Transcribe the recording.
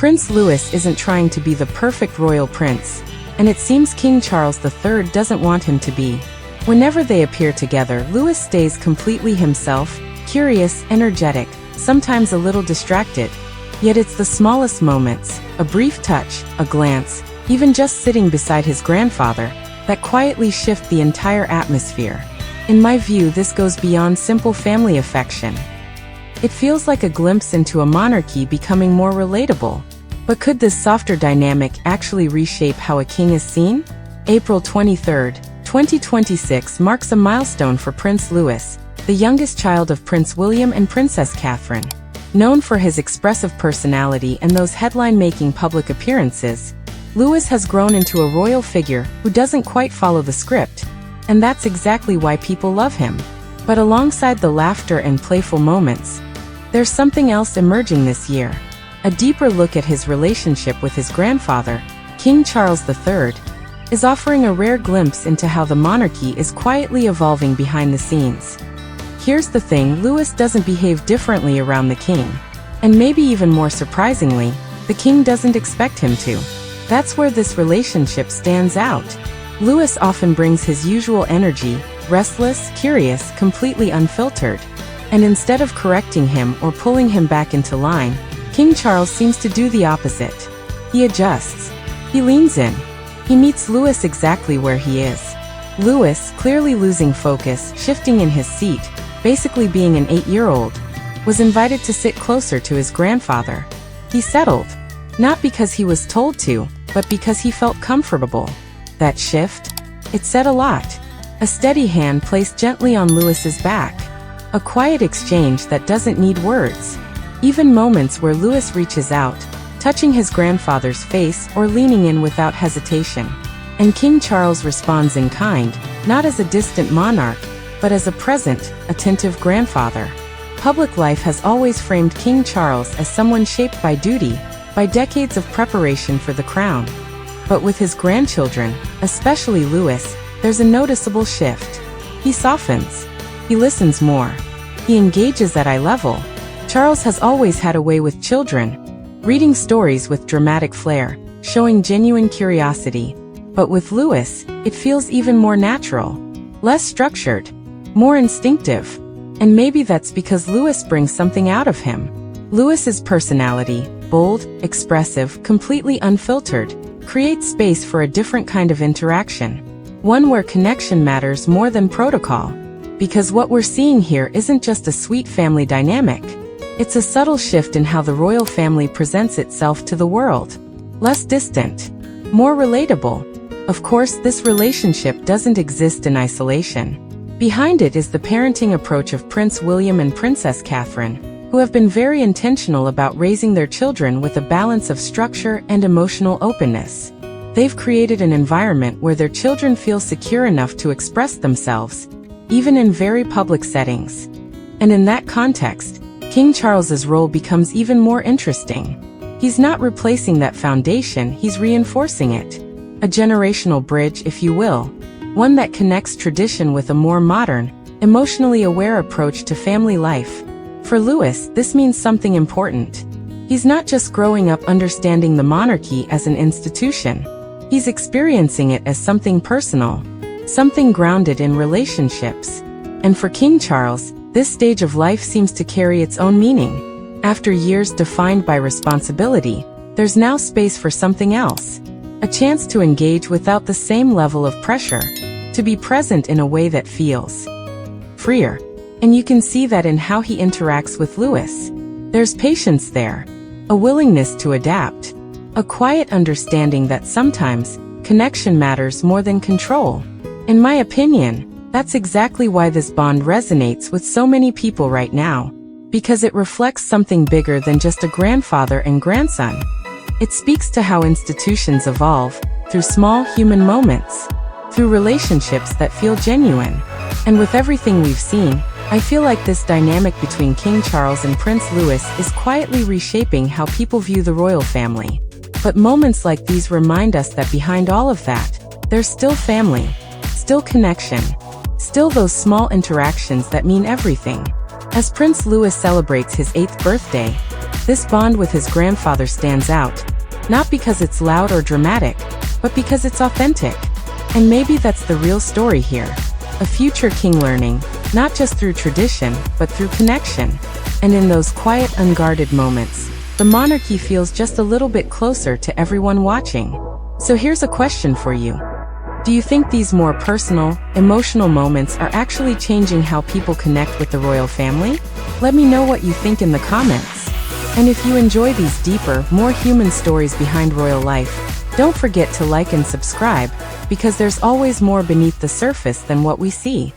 Prince Louis isn't trying to be the perfect royal prince, and it seems King Charles III doesn't want him to be. Whenever they appear together, Louis stays completely himself, curious, energetic, sometimes a little distracted. Yet it's the smallest moments, a brief touch, a glance, even just sitting beside his grandfather, that quietly shift the entire atmosphere. In my view, this goes beyond simple family affection. It feels like a glimpse into a monarchy becoming more relatable. But could this softer dynamic actually reshape how a king is seen? April 23, 2026 marks a milestone for Prince Louis, the youngest child of Prince William and Princess Catherine. Known for his expressive personality and those headline-making public appearances, Louis has grown into a royal figure who doesn't quite follow the script, and that's exactly why people love him. But alongside the laughter and playful moments, there's something else emerging this year. A deeper look at his relationship with his grandfather, King Charles III, is offering a rare glimpse into how the monarchy is quietly evolving behind the scenes. Here's the thing, Louis doesn't behave differently around the king. And maybe even more surprisingly, the king doesn't expect him to. That's where this relationship stands out. Louis often brings his usual energy, restless, curious, completely unfiltered. And instead of correcting him or pulling him back into line, King Charles seems to do the opposite. He adjusts. He leans in. He meets Louis exactly where he is. Louis, clearly losing focus, shifting in his seat, basically being an 8-year-old, was invited to sit closer to his grandfather. He settled. Not because he was told to, but because he felt comfortable. That shift? It said a lot. A steady hand placed gently on Louis's back. A quiet exchange that doesn't need words. Even moments where Louis reaches out, touching his grandfather's face or leaning in without hesitation. And King Charles responds in kind, not as a distant monarch, but as a present, attentive grandfather. Public life has always framed King Charles as someone shaped by duty, by decades of preparation for the crown. But with his grandchildren, especially Louis, there's a noticeable shift. He softens. He listens more. He engages at eye level. Charles has always had a way with children, reading stories with dramatic flair, showing genuine curiosity. But with Louis, it feels even more natural, less structured, more instinctive. And maybe that's because Louis brings something out of him. Louis's personality, bold, expressive, completely unfiltered, creates space for a different kind of interaction. One where connection matters more than protocol. Because what we're seeing here isn't just a sweet family dynamic. It's a subtle shift in how the royal family presents itself to the world. Less distant, more relatable. Of course, this relationship doesn't exist in isolation. Behind it is the parenting approach of Prince William and Princess Catherine, who have been very intentional about raising their children with a balance of structure and emotional openness. They've created an environment where their children feel secure enough to express themselves, even in very public settings. And in that context, King Charles's role becomes even more interesting. He's not replacing that foundation, he's reinforcing it. A generational bridge, if you will. One that connects tradition with a more modern, emotionally aware approach to family life. For Louis, this means something important. He's not just growing up understanding the monarchy as an institution. He's experiencing it as something personal, something grounded in relationships. And for King Charles, this stage of life seems to carry its own meaning. After years defined by responsibility, there's now space for something else. A chance to engage without the same level of pressure, to be present in a way that feels freer. And you can see that in how he interacts with Louis. There's patience there, a willingness to adapt, a quiet understanding that sometimes connection matters more than control. In my opinion, that's exactly why this bond resonates with so many people right now, because it reflects something bigger than just a grandfather and grandson. It speaks to how institutions evolve, through small human moments, through relationships that feel genuine. And with everything we've seen, I feel like this dynamic between King Charles and Prince Louis is quietly reshaping how people view the royal family. But moments like these remind us that behind all of that, there's still family, still connection, still those small interactions that mean everything. As Prince Louis celebrates his 8th birthday, This bond with his grandfather stands out, not because it's loud or dramatic, but because it's authentic. And maybe that's the real story here. A future king learning, not just through tradition, but through connection. And in those quiet, unguarded moments, the monarchy feels just a little bit closer to everyone watching. So here's a question for you. Do you think these more personal, emotional moments are actually changing how people connect with the royal family? Let me know what you think in the comments. And if you enjoy these deeper, more human stories behind royal life, don't forget to like and subscribe, because there's always more beneath the surface than what we see.